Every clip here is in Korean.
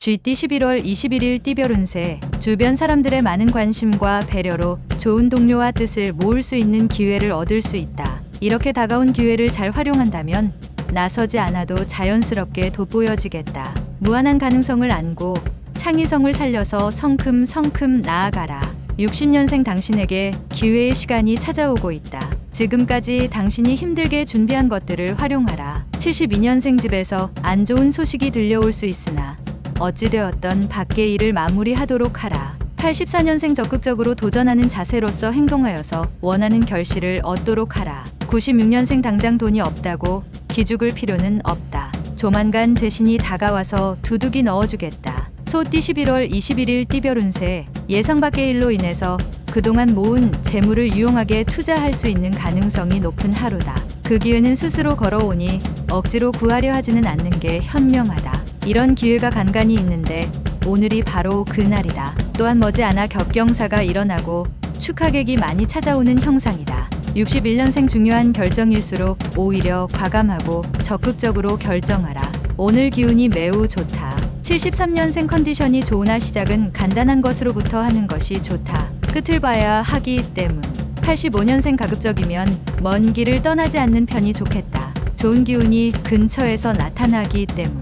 GT 11월 21일 띠별 운세. 주변 사람들의 많은 관심과 배려로 좋은 동료와 뜻을 모을 수 있는 기회를 얻을 수 있다. 이렇게 다가온 기회를 잘 활용한다면 나서지 않아도 자연스럽게 돋보여지겠다. 무한한 가능성을 안고 창의성을 살려서 성큼성큼 나아가라. 60년생 당신에게 기회의 시간이 찾아오고 있다. 지금까지 당신이 힘들게 준비한 것들을 활용하라. 72년생 집에서 안 좋은 소식이 들려올 수 있으나 어찌되었던 밖의 일을 마무리하도록 하라. 84년생 적극적으로 도전하는 자세로서 행동하여서 원하는 결실을 얻도록 하라. 96년생 당장 돈이 없다고 기죽을 필요는 없다. 조만간 재신이 다가와서 두둑이 넣어주겠다. 소띠 11월 21일 띠별 운세. 예상 밖의 일로 인해서 그동안 모은 재물을 유용하게 투자할 수 있는 가능성이 높은 하루다. 그 기회는 스스로 걸어오니 억지로 구하려 하지는 않는 게 현명하다. 이런 기회가 간간히 있는데 오늘이 바로 그날이다. 또한 머지않아 겹경사가 일어나고 축하객이 많이 찾아오는 형상이다. 61년생 중요한 결정일수록 오히려 과감하고 적극적으로 결정하라. 오늘 기운이 매우 좋다. 73년생 컨디션이 좋으나 시작은 간단한 것으로부터 하는 것이 좋다. 끝을 봐야 하기 때문. 85년생 가급적이면 먼 길을 떠나지 않는 편이 좋겠다. 좋은 기운이 근처에서 나타나기 때문.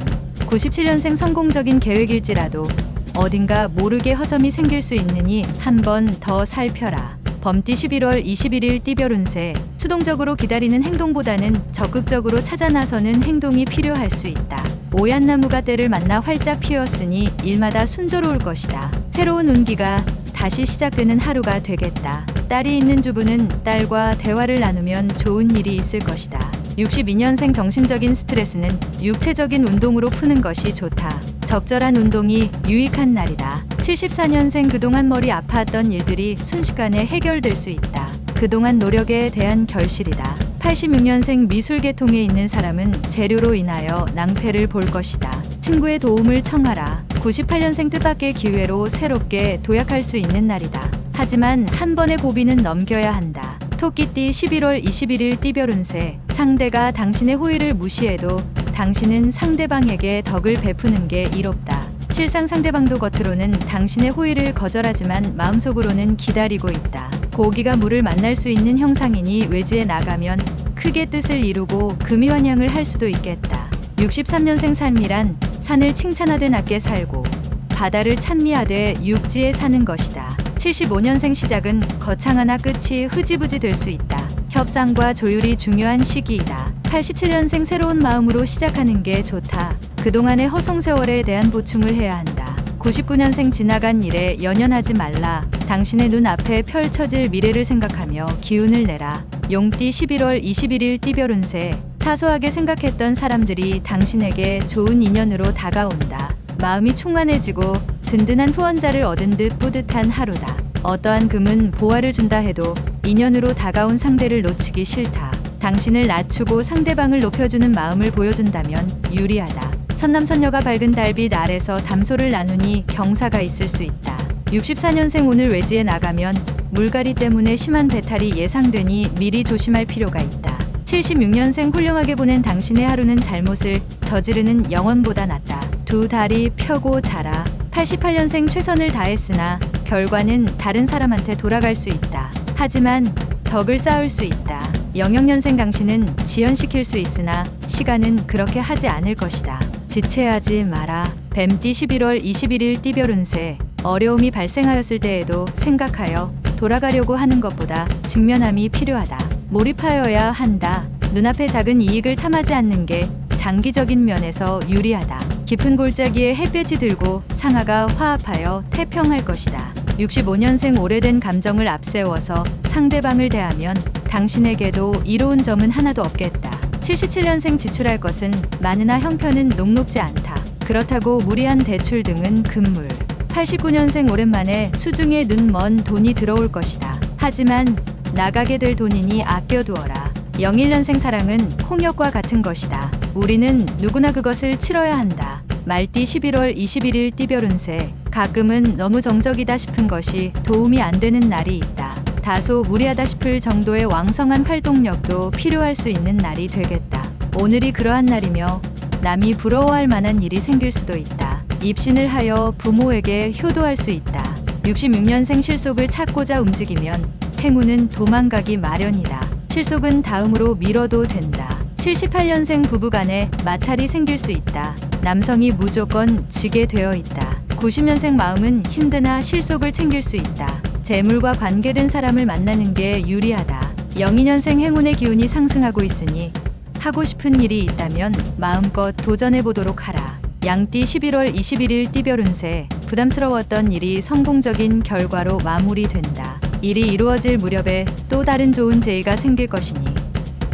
97년생 성공적인 계획일지라도 어딘가 모르게 허점이 생길 수 있으니 한 번 더 살펴라. 범띠 11월 21일 띠별 운세. 수동적으로 기다리는 행동보다는 적극적으로 찾아 나서는 행동이 필요할 수 있다. 오얏나무가 때를 만나 활짝 피었으니 일마다 순조로울 것이다. 새로운 운기가 다시 시작되는 하루가 되겠다. 딸이 있는 주부는 딸과 대화를 나누면 좋은 일이 있을 것이다. 62년생 정신적인 스트레스는 육체적인 운동으로 푸는 것이 좋다. 적절한 운동이 유익한 날이다. 74년생 그동안 머리 아파했던 일들이 순식간에 해결될 수 있다. 그동안 노력에 대한 결실이다. 86년생 미술 계통에 있는 사람은 재료로 인하여 낭패를 볼 것이다. 친구의 도움을 청하라. 98년생 뜻밖의 기회로 새롭게 도약할 수 있는 날이다. 하지만 한 번의 고비는 넘겨야 한다. 토끼띠 11월 21일 띠별 운세. 상대가 당신의 호의를 무시해도 당신은 상대방에게 덕을 베푸는 게 이롭다. 실상 상대방도 겉으로는 당신의 호의를 거절하지만 마음속으로는 기다리고 있다. 고기가 물을 만날 수 있는 형상이니 외지에 나가면 크게 뜻을 이루고 금이환영을 할 수도 있겠다. 63년생 삶이란 산을 칭찬하되 낮게 살고 바다를 찬미하되 육지에 사는 것이다. 75년생 시작은 거창하나 끝이 흐지부지 될 수 있다. 협상과 조율이 중요한 시기이다. 87년생 새로운 마음으로 시작하는 게 좋다. 그동안의 허송세월에 대한 보충을 해야 한다. 99년생 지나간 일에 연연하지 말라. 당신의 눈앞에 펼쳐질 미래를 생각하며 기운을 내라. 용띠 11월 21일 띠별 운세. 사소하게 생각했던 사람들이 당신에게 좋은 인연으로 다가온다. 마음이 충만해지고 든든한 후원자를 얻은 듯 뿌듯한 하루다. 어떠한 금은 보화를 준다 해도 인연으로 다가온 상대를 놓치기 싫다. 당신을 낮추고 상대방을 높여주는 마음을 보여준다면 유리하다. 선남선녀가 밝은 달빛 아래서 담소를 나누니 경사가 있을 수 있다. 64년생 오늘 외지에 나가면 물갈이 때문에 심한 배탈이 예상되니 미리 조심할 필요가 있다. 76년생 훌륭하게 보낸 당신의 하루는 잘못을 저지르는 영혼보다 낫다. 두 다리 펴고 자라. 88년생 최선을 다했으나 결과는 다른 사람한테 돌아갈 수 있다. 하지만 덕을 쌓을 수 있다. 영역년생 당신은 지연시킬 수 있으나 시간은 그렇게 하지 않을 것이다. 지체하지 마라. 뱀띠 11월 21일 띠별 운세. 어려움이 발생하였을 때에도 생각하여 돌아가려고 하는 것보다 직면함이 필요하다. 몰입하여야 한다. 눈앞의 작은 이익을 탐하지 않는 게 장기적인 면에서 유리하다. 깊은 골짜기에 햇볕이 들고 상하가 화합하여 태평할 것이다. 65년생 오래된 감정을 앞세워서 상대방을 대하면 당신에게도 이로운 점은 하나도 없겠다. 77년생 지출할 것은 많으나 형편은 녹록지 않다. 그렇다고 무리한 대출 등은 금물. 89년생 오랜만에 수중에 눈 먼 돈이 들어올 것이다. 하지만 나가게 될 돈이니 아껴두어라. 01년생 사랑은 홍역과 같은 것이다. 우리는 누구나 그것을 치러야 한다. 말띠 11월 21일 띠별 운세. 가끔은 너무 정적이다 싶은 것이 도움이 안 되는 날이 있다. 다소 무리하다 싶을 정도의 왕성한 활동력도 필요할 수 있는 날이 되겠다. 오늘이 그러한 날이며 남이 부러워할 만한 일이 생길 수도 있다. 입신을 하여 부모에게 효도할 수 있다. 66년생 실속을 찾고자 움직이면 행운은 도망가기 마련이다. 실속은 다음으로 미뤄도 된다. 78년생 부부간에 마찰이 생길 수 있다. 남성이 무조건 지게 되어 있다. 90년생 마음은 힘드나 실속을 챙길 수 있다. 재물과 관계된 사람을 만나는 게 유리하다. 02년생 행운의 기운이 상승하고 있으니 하고 싶은 일이 있다면 마음껏 도전해 보도록 하라. 양띠 11월 21일 띠별 운세. 부담스러웠던 일이 성공적인 결과로 마무리된다. 일이 이루어질 무렵에 또 다른 좋은 재의가 생길 것이니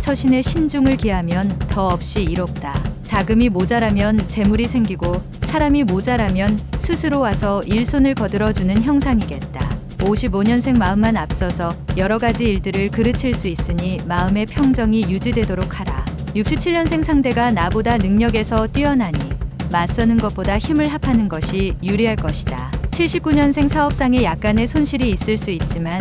처신에 신중을 기하면 더없이 이롭다. 자금이 모자라면 재물이 생기고 사람이 모자라면 스스로 와서 일손을 거들어주는 형상이겠다. 55년생 마음만 앞서서 여러 가지 일들을 그르칠 수 있으니 마음의 평정이 유지되도록 하라. 67년생 상대가 나보다 능력에서 뛰어나니 맞서는 것보다 힘을 합하는 것이 유리할 것이다. 79년생 사업상에 약간의 손실이 있을 수 있지만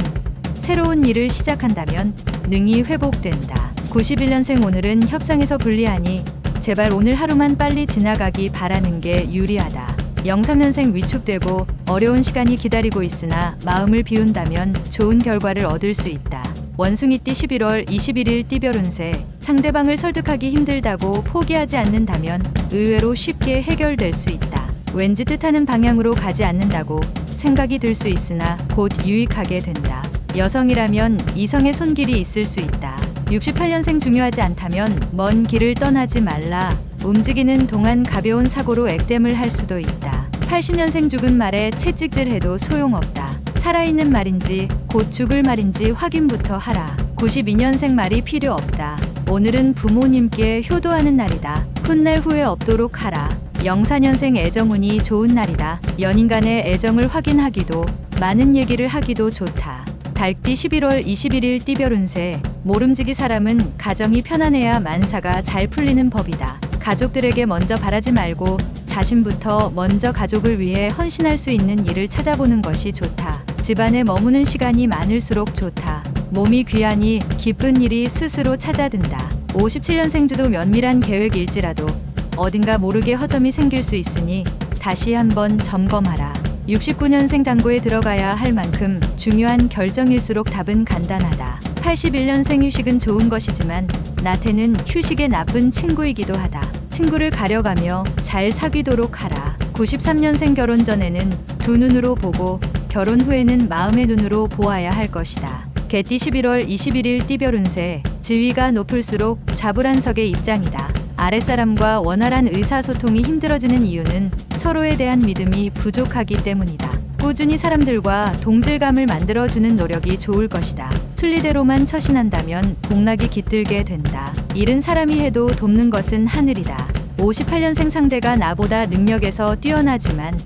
새로운 일을 시작한다면 능히 회복된다. 91년생 오늘은 협상에서 불리하니 제발 오늘 하루만 빨리 지나가기 바라는 게 유리하다. 03년생 위축되고 어려운 시간이 기다리고 있으나 마음을 비운다면 좋은 결과를 얻을 수 있다. 원숭이띠 11월 21일 띠별 운세. 상대방을 설득하기 힘들다고 포기하지 않는다면 의외로 쉽게 해결될 수 있다. 왠지 뜻하는 방향으로 가지 않는다고 생각이 들 수 있으나 곧 유익하게 된다. 여성이라면 이성의 손길이 있을 수 있다. 68년생 중요하지 않다면 먼 길을 떠나지 말라. 움직이는 동안 가벼운 사고로 액땜을 할 수도 있다. 80년생 죽은 말에 채찍질해도 소용없다. 살아있는 말인지 곧 죽을 말인지 확인부터 하라. 92년생 말이 필요 없다. 오늘은 부모님께 효도하는 날이다. 훗날 후회 없도록 하라. 04년생 애정운이 좋은 날이다. 연인 간의 애정을 확인하기도 많은 얘기를 하기도 좋다. 달띠 11월 21일 띠별 운세. 모름지기 사람은 가정이 편안해야 만사가 잘 풀리는 법이다. 가족들에게 먼저 바라지 말고 자신부터 먼저 가족을 위해 헌신할 수 있는 일을 찾아보는 것이 좋다. 집안에 머무는 시간이 많을수록 좋다. 몸이 귀하니 기쁜 일이 스스로 찾아든다. 57년생주도 면밀한 계획일지라도 어딘가 모르게 허점이 생길 수 있으니 다시 한번 점검하라. 69년생 당구에 들어가야 할 만큼 중요한 결정일수록 답은 간단하다. 81년생 휴식은 좋은 것이지만 나태는 휴식의 나쁜 친구이기도 하다. 친구를 가려가며 잘 사귀도록 하라. 93년생 결혼 전에는 두 눈으로 보고 결혼 후에는 마음의 눈으로 보아야 할 것이다. 개띠 11월 21일 띠별 운세. 지위가 높을수록 좌불안석의 입장이다. 아랫사람과 원활한 의사소통이 힘들어지는 이유는 서로에 대한 믿음이 부족하기 때문이다. 꾸준히 사람들과 동질감을 만들어주는 노력이 좋을 것이다. 순리대로만 처신한다면 복락이 깃들게 된다. 일은 사람이 해도 돕는 것은 하늘이다. 58년생 상대가 나보다 능력에서 뛰어나지만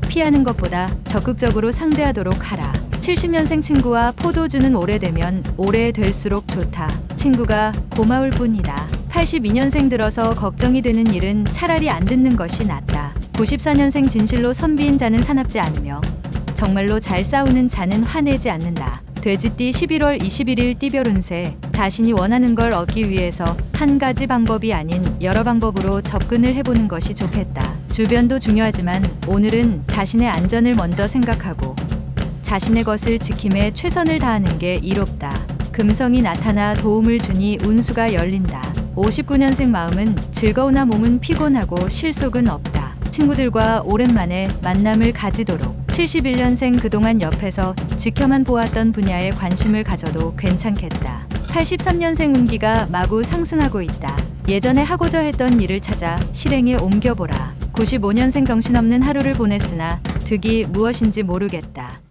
피하는 것보다 적극적으로 상대하도록 하라. 70년생 친구와 포도주는 오래되면 오래될수록 좋다. 친구가 고마울 뿐이다. 82년생 들어서 걱정이 되는 일은 차라리 안 듣는 것이 낫다. 94년생 진실로 선비인 자는 사납지 않으며 정말로 잘 싸우는 자는 화내지 않는다. 돼지띠 11월 21일 띠별 운세. 자신이 원하는 걸 얻기 위해서 한 가지 방법이 아닌 여러 방법으로 접근을 해보는 것이 좋겠다. 주변도 중요하지만 오늘은 자신의 안전을 먼저 생각하고 자신의 것을 지킴에 최선을 다하는 게 이롭다. 금성이 나타나 도움을 주니 운수가 열린다. 59년생 마음은 즐거우나 몸은 피곤하고 실속은 없다. 친구들과 오랜만에 만남을 가지도록. 71년생 그동안 옆에서 지켜만 보았던 분야에 관심을 가져도 괜찮겠다. 83년생 운기가 마구 상승하고 있다. 예전에 하고자 했던 일을 찾아 실행에 옮겨보라. 95년생 정신없는 하루를 보냈으나 득이 무엇인지 모르겠다.